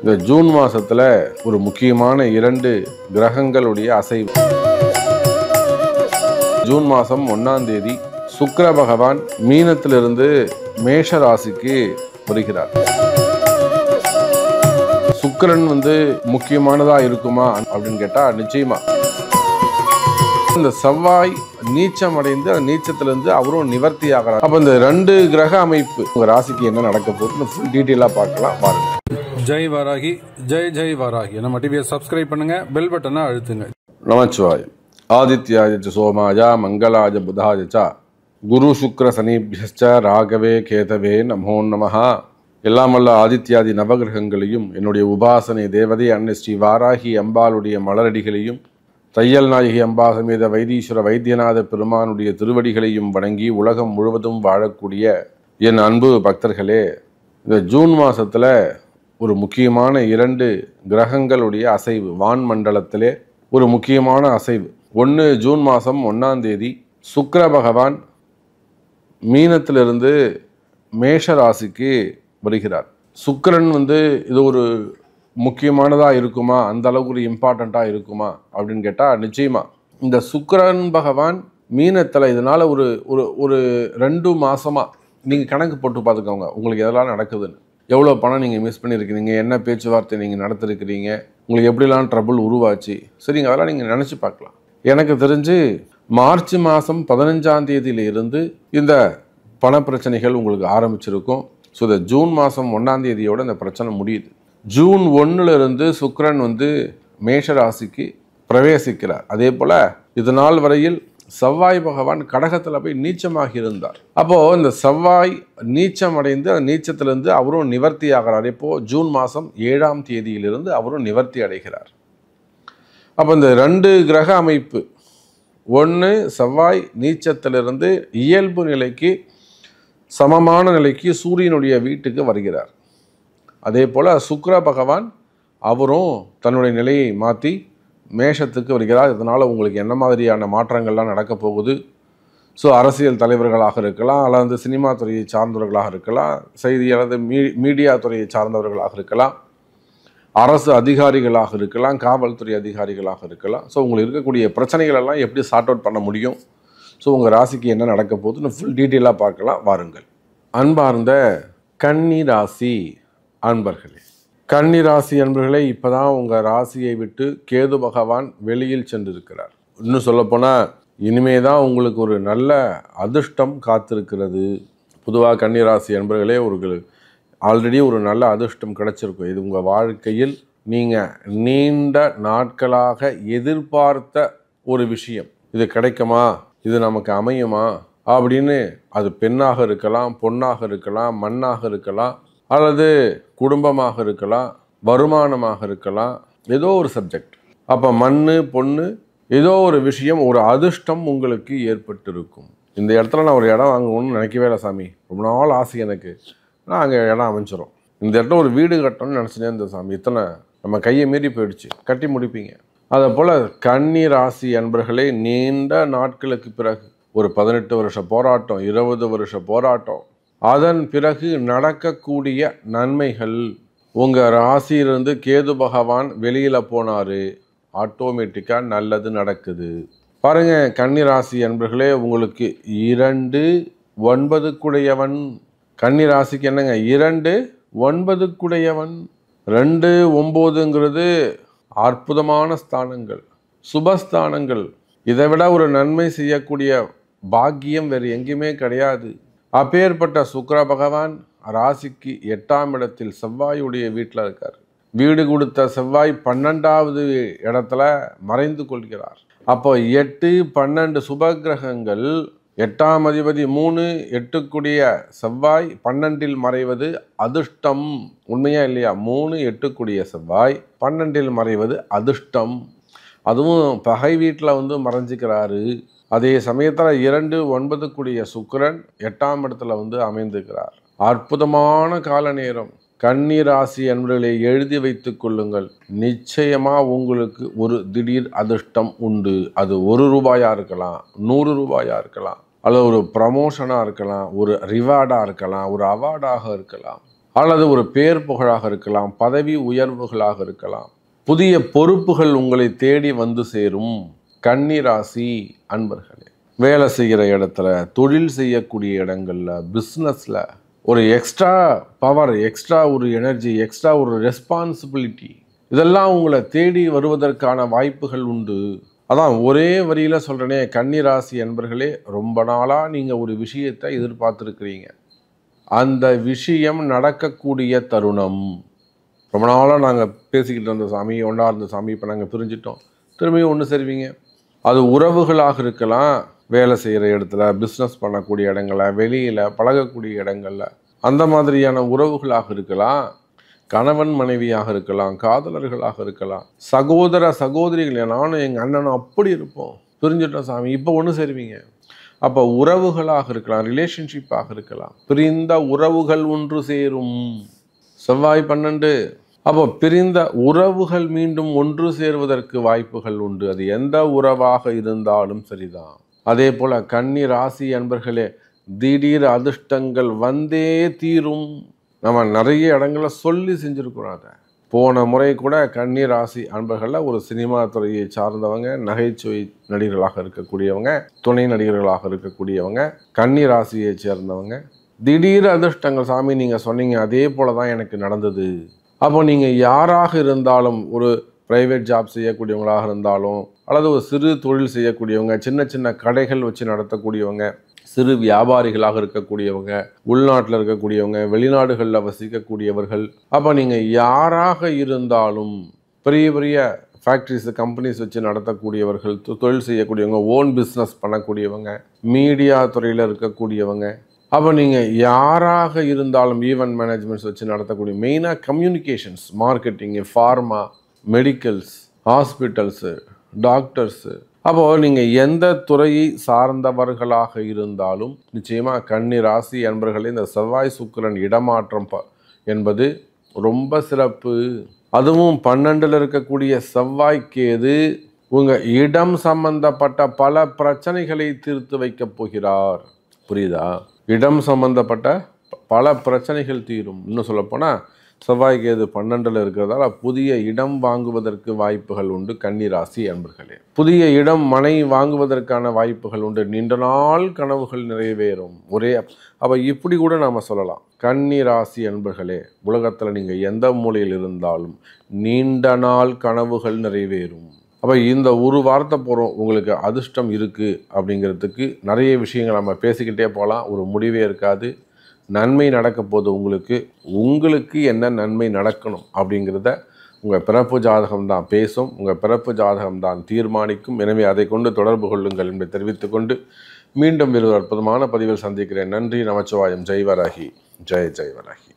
இந்த ஜூன் மாசத்துல ஒரு முக்கியமான 2 கிரகங்களுடைய அசைவு. ஜூன் மாசம் 1ஆம் தேதி சுக்கிர பகவான் மீனத்திலிருந்து மேஷ ராசிக்கு வருகிறார். சுக்கிரன் முக்கியமானதா இருக்குமா அப்படின்னு கேட்டா நிச்சயமா. இந்த செவ்வாய் நீச்சம் அடைந்து அந்த நீச்சத்திலிருந்து அவரும் நிவர்த்தி ஆகிறார். அப்ப இந்த 2 கிரக அமைப்பு உங்க ராசிக்கு என்ன நடக்க போகுதுன்னு ஃபுல் டீட்டெயிலா பார்க்கலாம் பாருங்க. ஜெய் வாராகி, ஜெய் ஜெய் வாராகி. நம்ம டிவியை சப்ஸ்கிரைப் பண்ணுங்க, பெல் பட்டனை அழுத்துங்க. நமச்சிவாய. ஆதித்யாய சோமாய மங்களாய புதாய ச குரு சுக்ர சனிபியஸ்ச ராகவே கேதவே நமோ நமஹ. எல்லாம் வல்ல ஆதித்யாதி நவகிரகங்களையும் என்னுடைய உபாசனை தேவதை அன்னை ஸ்ரீ வாராகி அம்பாளுடைய மலரடிகளையும் தையல் நாயகி அம்பா சமேத வைத்தீஸ்வர வைத்தியநாத பெருமானுடைய திருவடிகளையும் வணங்கி உலகம் முழுவதும் வாழக்கூடிய என் அன்பு பக்தர்களே, இந்த ஜூன் மாதத்தில் ஒரு முக்கியமான 2 கிரகங்களுடைய அசைவு வான் மண்டலத்திலே ஒரு முக்கியமான அசைவு. ஒன்று, ஜூன் மாதம் 1ஆம் தேதி சுக்கிர பகவான் மீனத்திலிருந்து மேஷ ராசிக்கு வருகிறார். சுக்கிரன் இது ஒரு முக்கியமானதாக இருக்குமா, அந்த அளவுக்கு ஒரு இம்பார்ட்டண்ட்டாக இருக்குமா அப்படின்னு கேட்டால் நிச்சயமா. இந்த சுக்கிரன் பகவான் மீனத்தில் இதனால் ஒரு ஒரு ஒரு 2 மாதமாக நீங்கள் கணக்கு போட்டு பார்த்துக்கோங்க உங்களுக்கு எதெல்லாம் நடக்குதுன்னு. எவ்வளோ பணம் நீங்கள் மிஸ் பண்ணியிருக்கிறீங்க, என்ன பேச்சுவார்த்தை நீங்கள் நடத்திருக்கிறீங்க, உங்களுக்கு எப்படிலாம் ட்ரபுள் உருவாச்சு, சரிங்க, அதெல்லாம் நீங்கள் நினச்சி பார்க்கலாம். எனக்கு தெரிஞ்சு மார்ச் மாதம் 15ஆம் தேதியிலிருந்து இந்த பண பிரச்சனைகள் உங்களுக்கு ஆரம்பிச்சிருக்கும். ஸோ இந்த ஜூன் மாதம் 1ஆம் தேதியோட இந்த பிரச்சனை முடியுது. ஜூன் 1லிருந்து சுக்கிரன் மேஷ ராசிக்கு பிரவேசிக்கிறார். அதே போல் இது நாள் வரையில் செவ்வாய் பகவான் கடகத்தில் போய் நீச்சமாக இருந்தார். அப்போது இந்த செவ்வாய் நீச்சம் அடைந்து அந்த நீச்சத்திலிருந்து அவரும் நிவர்த்தி ஆகிறார். இப்போது ஜூன் மாதம் 7ஆம் தேதியிலிருந்து அவரும் நிவர்த்தி அடைகிறார். அப்போ இந்த 2 கிரக அமைப்பு, ஒன்று செவ்வாய் நீச்சத்திலிருந்து இயல்பு நிலைக்கு சமமான நிலைக்கு சூரியனுடைய வீட்டுக்கு வருகிறார். அதே போல் சுக்கிர பகவான் அவரும் தன்னுடைய நிலையை மாற்றி மேஷத்துக்கு வருகிறார். இதனால் உங்களுக்கு என்ன மாதிரியான மாற்றங்கள்லாம் நடக்க போகுது? ஸோ அரசியல் தலைவர்களாக இருக்கலாம், அல்லது சினிமா துறையை சார்ந்தவர்களாக இருக்கலாம், செய்தி அல்லது மீடியா துறையை சார்ந்தவர்களாக இருக்கலாம், அரசு அதிகாரிகளாக இருக்கலாம், காவல்துறை அதிகாரிகளாக இருக்கலாம். ஸோ உங்களுக்கு இருக்கக்கூடிய பிரச்சனைகளெல்லாம் எப்படி சார்ட் அவுட் பண்ண முடியும், ஸோ உங்கள் ராசிக்கு என்ன நடக்க போகுதுன்னு ஃபுல் டீட்டெயிலாக பார்க்கலாம் வாருங்கள். அன்பார்ந்த கன்னி ராசி அன்பர்களே, கன்னி ராசி அன்பர்களே, இப்போ தான் உங்கள் ராசியை விட்டு கேது பகவான் வெளியில் சென்றிருக்கிறார். இன்னும் சொல்லப்போனால் இனிமே தான் உங்களுக்கு ஒரு நல்ல அதிர்ஷ்டம் காத்திருக்கிறது. பொதுவாக கன்னி ராசி அன்பர்களே, ஆல்ரெடி ஒரு நல்ல அதிர்ஷ்டம் கிடைச்சிருக்கும். இது உங்கள் வாழ்க்கையில் நீங்கள் நீண்ட நாட்களாக எதிர்பார்த்த ஒரு விஷயம். இது கிடைக்குமா, இது நமக்கு அமையுமா அப்படின்னு, அது பெண்ணாக இருக்கலாம், பொண்ணாக இருக்கலாம், மண்ணாக இருக்கலாம், அல்லது குடும்பமாக இருக்கலாம், வருமானமாக இருக்கலாம், ஏதோ ஒரு சப்ஜெக்ட். அப்போ மண் பொண்ணு ஏதோ ஒரு விஷயம், ஒரு அதிர்ஷ்டம் உங்களுக்கு ஏற்பட்டிருக்கும். இந்த இடத்துல நான் ஒரு இடம் வாங்கணும்னு நினைக்கவே இல்லை சாமி, ரொம்ப நாள் ஆசை எனக்கு, நான் அங்கே இடம் அமைச்சிரும். இந்த இடத்துல ஒரு வீடு கட்டணும்னு நினச்சினே இருந்த சாமி, இத்தனை நம்ம கையை மீறி போயிடுச்சு, கட்டி முடிப்பீங்க. அதை போல் கன்னி ராசி அன்பர்களே, நீண்ட நாட்களுக்கு பிறகு ஒரு 18 வருஷ போராட்டம், 20 வருஷ போராட்டம், அதன் பிறகு நடக்கக்கூடிய நன்மைகள். உங்கள் ராசியிலிருந்து கேது பகவான் வெளியில் போனார், ஆட்டோமேட்டிக்காக நல்லது நடக்குது. பாருங்கள் கன்னி ராசி அன்பர்களே, உங்களுக்கு 2 9 கன்னி ராசிக்கு என்னங்க 2 9 2 9ங்கிறது அற்புதமான ஸ்தானங்கள், சுபஸ்தானங்கள். இதை விட ஒரு நன்மை செய்யக்கூடிய பாக்கியம் வேறு எங்கேயுமே கிடையாது. அப்பேற்பட்ட சுக்கிர பகவான் ராசிக்கு 8ஆம் இடத்தில் செவ்வாயுடைய வீட்டில் இருக்கார். வீடு கொடுத்த செவ்வாய் 12வது இடத்துல மறைந்து கொள்கிறார். அப்போ 8 12 சுபகிரகங்கள், 8ஆம் அதிபதி 3 8 செவ்வாய் 12இல் மறைவது அதிர்ஷ்டம். உண்மையா இல்லையா? 3 8 செவ்வாய் 12இல் மறைவது அதிர்ஷ்டம். அதுவும் பகை வீட்டில் மறைஞ்சிக்கிறாரு. அதே சமயத்தில் 2 9 சுக்கிரன் 8ஆம் இடத்துல அமைந்திருக்கிறார். அற்புதமான கால நேரம். கன்னி ராசி என்பவர்களை எழுதி வைத்து கொள்ளுங்கள். நிச்சயமாக உங்களுக்கு ஒரு திடீர் அதிர்ஷ்டம் உண்டு. அது 1 ரூபாயாக இருக்கலாம், 100 ரூபாயாக இருக்கலாம், அல்லது ஒரு ப்ரமோஷனாக இருக்கலாம், ஒரு ரிவார்டாக இருக்கலாம், ஒரு அவார்டாக இருக்கலாம். அல்லது ஒரு பேர் புகழாக இருக்கலாம், பதவி உயர்வுகளாக இருக்கலாம், புதிய பொறுப்புகள் உங்களை தேடி வந்து சேரும். கன்னி ராசி அன்பர்களே, வேலை செய்கிற இடத்துல, தொழில் செய்யக்கூடிய இடங்கள்ல, பிஸ்னஸ்ல ஒரு எக்ஸ்ட்ரா பவர், எக்ஸ்ட்ரா ஒரு எனர்ஜி, எக்ஸ்ட்ரா ஒரு ரெஸ்பான்சிபிலிட்டி, இதெல்லாம் உங்களை தேடி வருவதற்கான வாய்ப்புகள் உண்டு. அதான் ஒரே வரியில சொல்றேனே, கன்னி ராசி அன்பர்களே, ரொம்ப நாளா நீங்க ஒரு விஷயத்தை எதிர்பார்த்துருக்கிறீங்க. அந்த விஷயம் நடக்கக்கூடிய தருணம். ரொம்ப நாளாக நாங்கள் பேசிக்கிட்டு இருந்த சாமி, ஒன்றா இருந்த சாமி, இப்போ நாங்கள் பிரிஞ்சிட்டோம், திரும்பியும் ஒன்று சேருவீங்க. அது உறவுகளாக இருக்கலாம், வேலை செய்கிற இடத்துல, பிஸ்னஸ் பண்ணக்கூடிய இடங்கள்ல, வெளியில் பழகக்கூடிய இடங்கள்ல, அந்த மாதிரியான உறவுகளாக இருக்கலாம், கணவன் மனைவியாக இருக்கலாம், காதலர்களாக இருக்கலாம், சகோதர சகோதரிகள், நானும் எங்கள் அண்ணனும் அப்படி இருப்போம், பிரிஞ்சிட்டோம் சாமி, இப்போ ஒன்று சேருவீங்க. அப்போ உறவுகளாக இருக்கலாம், ரிலேஷன்ஷிப்பாக இருக்கலாம், பிரிந்த உறவுகள் ஒன்று சேரும். செவ்வாய் 12. அப்போ பிரிந்த உறவுகள் மீண்டும் ஒன்று சேருவதற்கு வாய்ப்புகள் உண்டு. அது எந்த உறவாக இருந்தாலும் சரிதான். அதே போல கன்னி ராசி அன்பர்களே, திடீர் அதிர்ஷ்டங்கள் வந்தே தீரும். நம்ம நிறைய இடங்களை சொல்லி செஞ்சுருக்கிறோம். அதை போன முறை கூட கன்னி ராசி அன்பர்களில் ஒரு சினிமா துறையை சார்ந்தவங்க, நகைச்சுவை நடிகர்களாக இருக்கக்கூடியவங்க, துணை நடிகர்களாக இருக்கக்கூடியவங்க, கன்னி ராசியை சேர்ந்தவங்க, திடீர் அதிர்ஷ்டங்கள் சாமி நீங்கள் சொன்னீங்க, அதே போல தான் எனக்கு நடந்தது. அப்போ நீங்கள் யாராக இருந்தாலும், ஒரு ப்ரைவேட் ஜாப் செய்யக்கூடியவங்களாக இருந்தாலும், அல்லது ஒரு சிறு தொழில் செய்யக்கூடியவங்க, சின்ன சின்ன கடைகள் வச்சு நடத்தக்கூடியவங்க, சிறு வியாபாரிகளாக இருக்கக்கூடியவங்க, உள்நாட்டில் இருக்கக்கூடியவங்க, வெளிநாடுகளில் வசிக்கக்கூடியவர்கள், அப்போ நீங்கள் யாராக இருந்தாலும், பெரிய பெரிய ஃபேக்ட்ரிஸ், கம்பெனிஸ் வச்சு நடத்தக்கூடியவர்கள், தொழில் செய்யக்கூடியவங்க, ஓன் பிஸ்னஸ் பண்ணக்கூடியவங்க, மீடியா துறையில் இருக்கக்கூடியவங்க, அப்போ நீங்கள் யாராக இருந்தாலும், ஈவென்ட் மேனேஜ்மெண்ட்ஸ் வச்சு நடத்தக்கூடிய, மெயினாக communications, marketing, pharma, medicals, hospitals, doctors, அப்போது நீங்கள் எந்த துறையை சார்ந்தவர்களாக இருந்தாலும் நிச்சயமாக கன்னி ராசி அன்பர்களே, இந்த செவ்வாய் சுக்கிரன் இடமாற்றம் என்பது ரொம்ப சிறப்பு. அதுவும் 12ல் இருக்கக்கூடிய செவ்வாய் கேது உங்கள் இடம் சம்பந்தப்பட்ட பல பிரச்சனைகளை தீர்த்து வைக்கப் போகிறார். புரியுதா? இடம் சம்பந்தப்பட்ட பல பிரச்சனைகள் தீரும். இன்னும் சொல்லப்போனால் செவ்வாய் கேது 12ல் இருக்கிறதால புதிய இடம் வாங்குவதற்கு வாய்ப்புகள் உண்டு. கன்னி ராசி அன்பர்களே, புதிய இடம், மனை வாங்குவதற்கான வாய்ப்புகள் உண்டு. நீண்ட நாள் கனவுகள் நிறைவேறும். அப்போ இப்படி கூட நாம் சொல்லலாம், கன்னி ராசி அன்பர்களே, உலகத்தில் நீங்கள் எந்த மூலையில் இருந்தாலும் நீண்ட நாள் கனவுகள் நிறைவேறும். அப்போ இந்த ஒரு வார்த்தை போகிறோம், உங்களுக்கு அதிர்ஷ்டம் இருக்குது அப்படிங்கிறதுக்கு நிறைய விஷயங்கள் நம்ம பேசிக்கிட்டே போகலாம், ஒரு முடிவே இருக்காது. நன்மை நடக்க போது உங்களுக்கு என்ன நன்மை நடக்கணும் அப்படிங்கிறத உங்கள் பிறப்பு ஜாதகம் தான் பேசும், உங்கள் பிறப்பு ஜாதகம் தான் தீர்மானிக்கும். எனவே அதை கொண்டு தொடர்பு கொள்ளுங்கள் என்பதை தெரிவித்துக்கொண்டு மீண்டும் வேறு அற்புதமான பதிவில் சந்திக்கிறேன். நன்றி. நமச்சிவாயம். ஜெய் வராகி. ஜெய் ஜெய் வராகி.